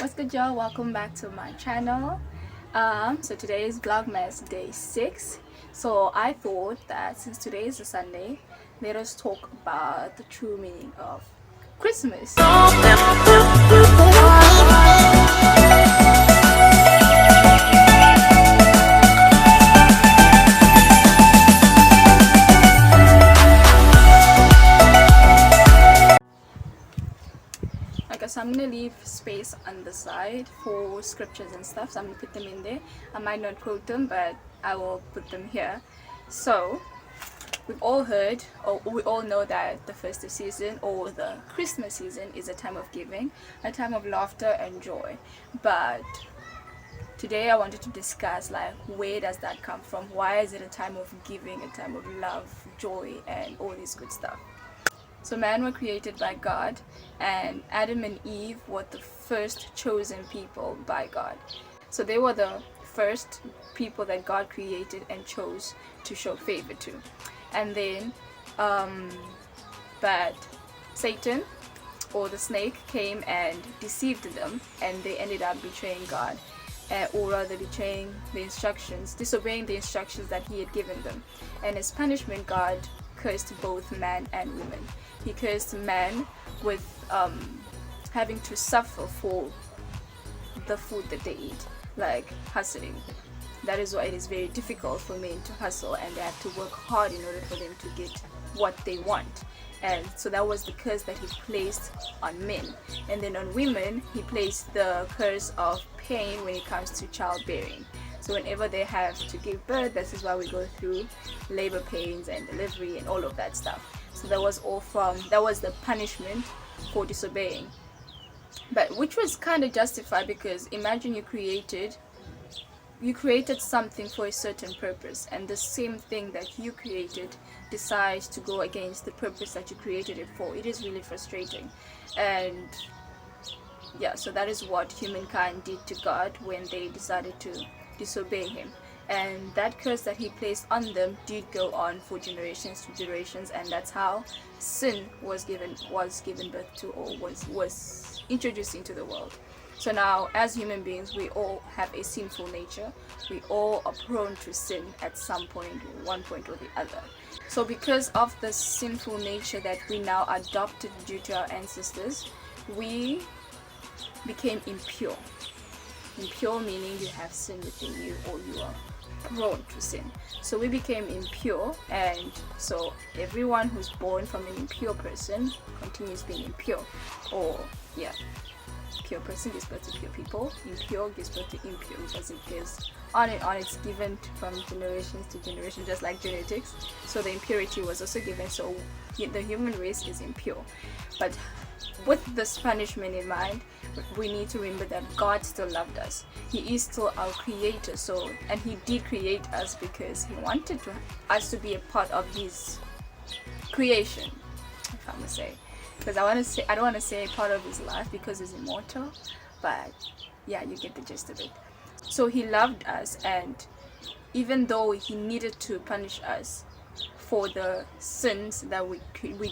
What's good, y'all? Welcome back to my channel. So today is Vlogmas day 6. So I thought that since today is a Sunday, let us talk about the true meaning of Christmas. So I'm gonna leave space on the side for scriptures and stuff, so I'm gonna put them in there. I might not quote them, but I will put them here. So we've all heard, or we all know, that the festive season or the Christmas season is a time of giving, a time of laughter and joy. But today I wanted to discuss, like, where does that come from? Why is it a time of giving, a time of love, joy, and all this good stuff? So man were created by God, and Adam and Eve were the first chosen people by God. So they were the first people that God created and chose to show favor to. And then but Satan, or the snake, came and deceived them, and they ended up betraying God, or rather betraying the instructions, disobeying the instructions that he had given them. And as punishment, God cursed both man and woman. He cursed man with having to suffer for the food that they eat, like hustling. That is why it is very difficult for men to hustle, and they have to work hard in order for them to get what they want. And so that was the curse that he placed on men. And then on women, he placed the curse of pain when it comes to childbearing. So whenever they have to give birth, this is why we go through labor pains and delivery and all of that stuff. So that was the punishment for disobeying, but which was kind of justified, because imagine you created something for a certain purpose, and the same thing that you created decides to go against the purpose that you created it for. It is really frustrating. And yeah, so that is what humankind did to God when they decided to disobey him. And that curse that he placed on them did go on for generations to generations, and that's how sin was given birth to, or was introduced into the world. So now, as human beings, we all have a sinful nature. We all are prone to sin at some point, one point or the other. So because of the sinful nature that we now adopted due to our ancestors, we became impure. Impure meaning you have sin within you, or you are prone to sin. So we became impure, and so everyone who's born from an impure person continues being impure. Or yeah, pure person gives birth to pure people, impure gives birth to impure, because it goes on and on. It's given from generations to generation, just like genetics. So the impurity was also given, so the human race is impure. But with this punishment in mind, we need to remember that God still loved us. He is still our creator. So, and he did create us because he wanted us to be a part of his creation, if I must say. Because I don't want to say part of his life, because he's immortal, but yeah, you get the gist of it. So he loved us, and even though he needed to punish us for the sins that we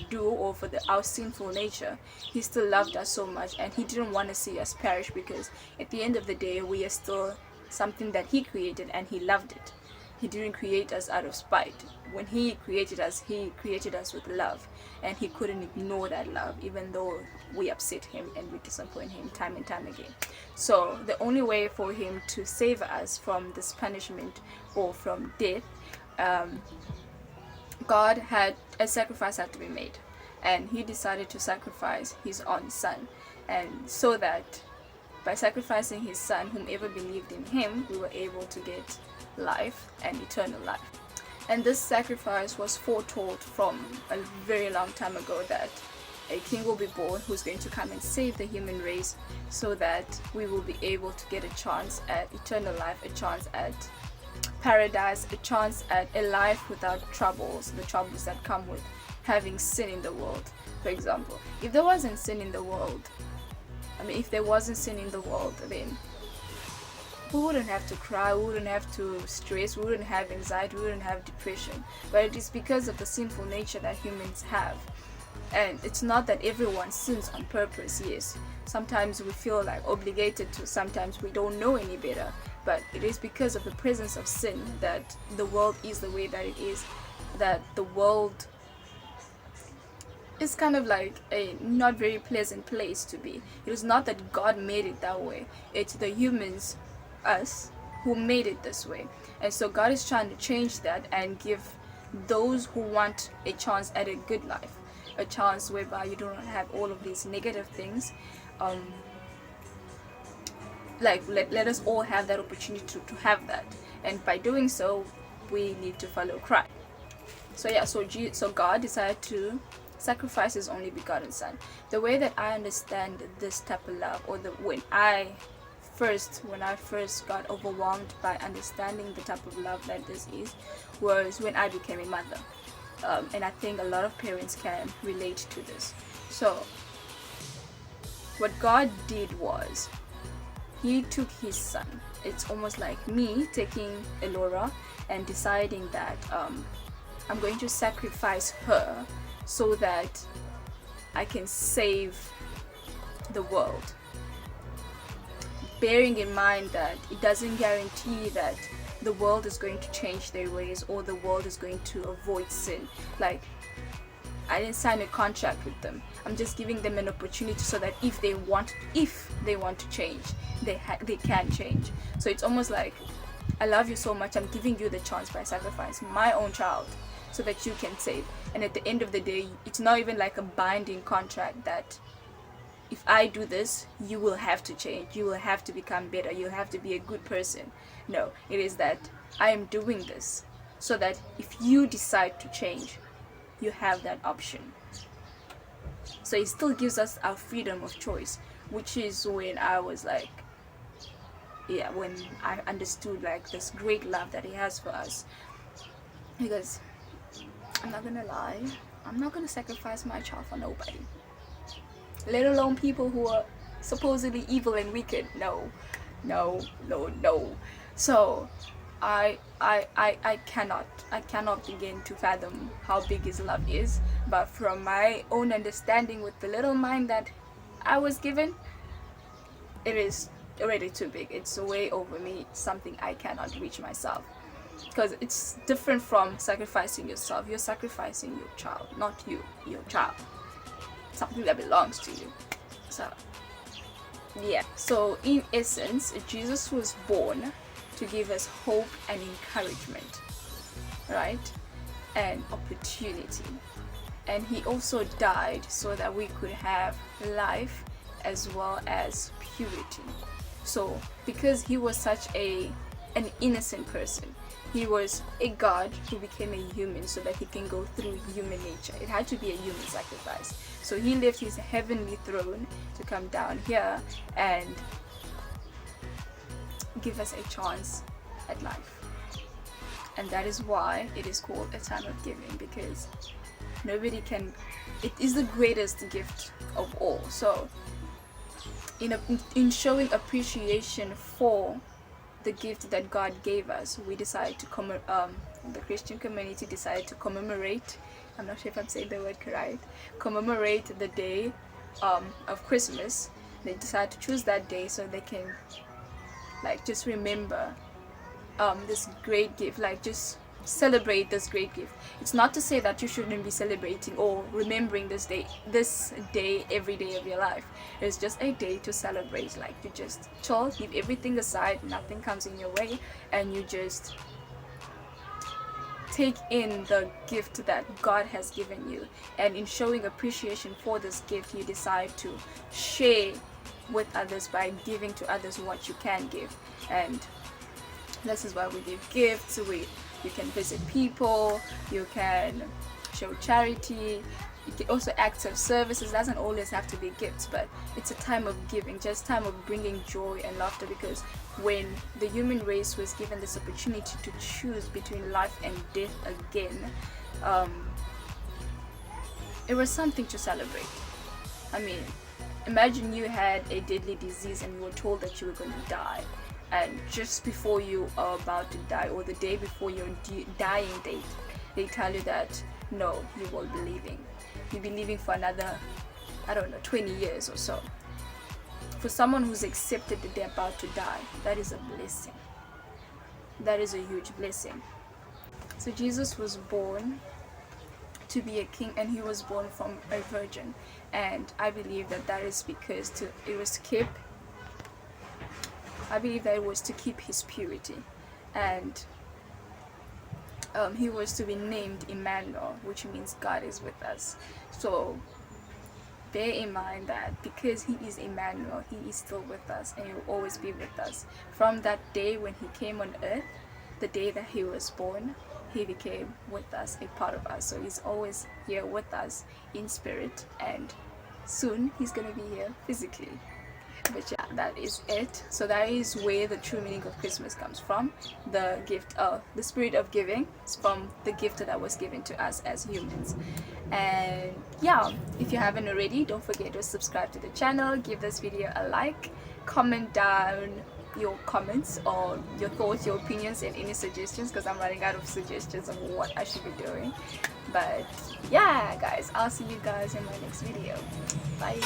do, or for our sinful nature, he still loved us so much, and he didn't want to see us perish, because at the end of the day, we are still something that he created, and he loved it. He didn't create us out of spite. When he created us with love, and he couldn't ignore that love, even though we upset him and we disappoint him time and time again. So the only way for him to save us from this punishment, or from death, God had a sacrifice had to be made, and he decided to sacrifice his own son, and so that by sacrificing his son, whomever believed in him, we were able to get life and eternal life. And this sacrifice was foretold from a very long time ago, that a king will be born who's going to come and save the human race, so that we will be able to get a chance at eternal life, a chance at paradise, a chance at a life without troubles, the troubles that come with having sin in the world. For example, if there wasn't sin in the world, then we wouldn't have to cry, we wouldn't have to stress, we wouldn't have anxiety, we wouldn't have depression. But it is because of the sinful nature that humans have And it's not that everyone sins on purpose. Yes, sometimes we feel like obligated to, sometimes we don't know any better, but it is because of the presence of sin that the world is the way that it is, that the world is kind of like a not very pleasant place to be. It is not that God made it that way, it's the humans, us, who made it this way. And so God is trying to change that and give those who want a chance at a good life, a chance whereby you don't have all of these negative things. Like let us all have that opportunity to have that, and by doing so we need to follow Christ. So yeah, so God decided to sacrifice his only begotten son. The way that I understand this type of love, or when I first got overwhelmed by understanding the type of love that this is, was when I became a mother. And I think a lot of parents can relate to this. So what God did was he took his son. It's almost like me taking Elora and deciding that I'm going to sacrifice her so that I can save the world. Bearing in mind that it doesn't guarantee that the world is going to change their ways or the world is going to avoid sin. Like, I didn't sign a contract with them. I'm just giving them an opportunity so that if they want to change, they can change. So it's almost like, I love you so much, I'm giving you the chance by sacrificing my own child so that you can save. And at the end of the day, it's not even like a binding contract that if I do this, you will have to change, you will have to become better, you'll have to be a good person. No, it is that I am doing this so that if you decide to change, you have that option. So it still gives us our freedom of choice, which is when I was like, yeah, when I understood like this great love that he has for us. Because I'm not gonna lie, I'm not gonna sacrifice my child for nobody, let alone people who are supposedly evil and wicked. No. So I cannot begin to fathom how big his love is, but from my own understanding with the little mind that I was given, it is already too big. It's way over me, something I cannot reach myself, because it's different from sacrificing yourself. You're sacrificing your child, not you, your child, something that belongs to you. So yeah, so in essence, Jesus was born to give us hope and encouragement, right, and opportunity. And he also died so that we could have life as well as purity. So because he was such an innocent person, he was a God who became a human so that he can go through human nature. It had to be a human sacrifice. So he left his heavenly throne to come down here and give us a chance at life. And that is why it is called a time of giving, because nobody can, it is the greatest gift of all. So in showing appreciation for the gift that God gave us, we decided to the Christian community decided to commemorate, I'm not sure if I'm saying the word correct, commemorate the day of Christmas. They decided to choose that day so they can like just remember this great gift, like just celebrate this great gift. It's not to say that you shouldn't be celebrating or remembering this day every day of your life. It's just a day to celebrate, like you just chill, leave everything aside, nothing comes in your way, and you just take in the gift that God has given you. And in showing appreciation for this gift, you decide to share with others by giving to others what you can give. And this is why we give gifts. You can visit people, you can show charity, you can also acts of services. It doesn't always have to be gifts, but it's a time of giving, just time of bringing joy and laughter, because when the human race was given this opportunity to choose between life and death again, it was something to celebrate. I mean, imagine you had a deadly disease and you were told that you were going to die, and just before you are about to die, or the day before your dying date, they tell you that no, you will be leaving. you'll be living for another, I don't know, 20 years or so. For someone who's accepted that they're about to die, that is a blessing. That is a huge blessing. So Jesus was born to be a king, and he was born from a virgin, and I believe that that is because it was to keep his purity, and he was to be named Emmanuel, which means God is with us. So bear in mind that because he is Emmanuel, he is still with us, and he will always be with us. From that day when he came on earth, the day that he was born, he became with us, a part of us. So he's always here with us in spirit, and soon he's gonna be here physically. But yeah, that is it. So that is where the true meaning of Christmas comes from. The gift of the spirit of giving is from the gift that was given to us as humans. And yeah, if you haven't already, don't forget to subscribe to the channel, give this video a like, comment down your comments or your thoughts, your opinions, and any suggestions, because I'm running out of suggestions of what I should be doing. But yeah guys, I'll see you guys in my next video. Bye.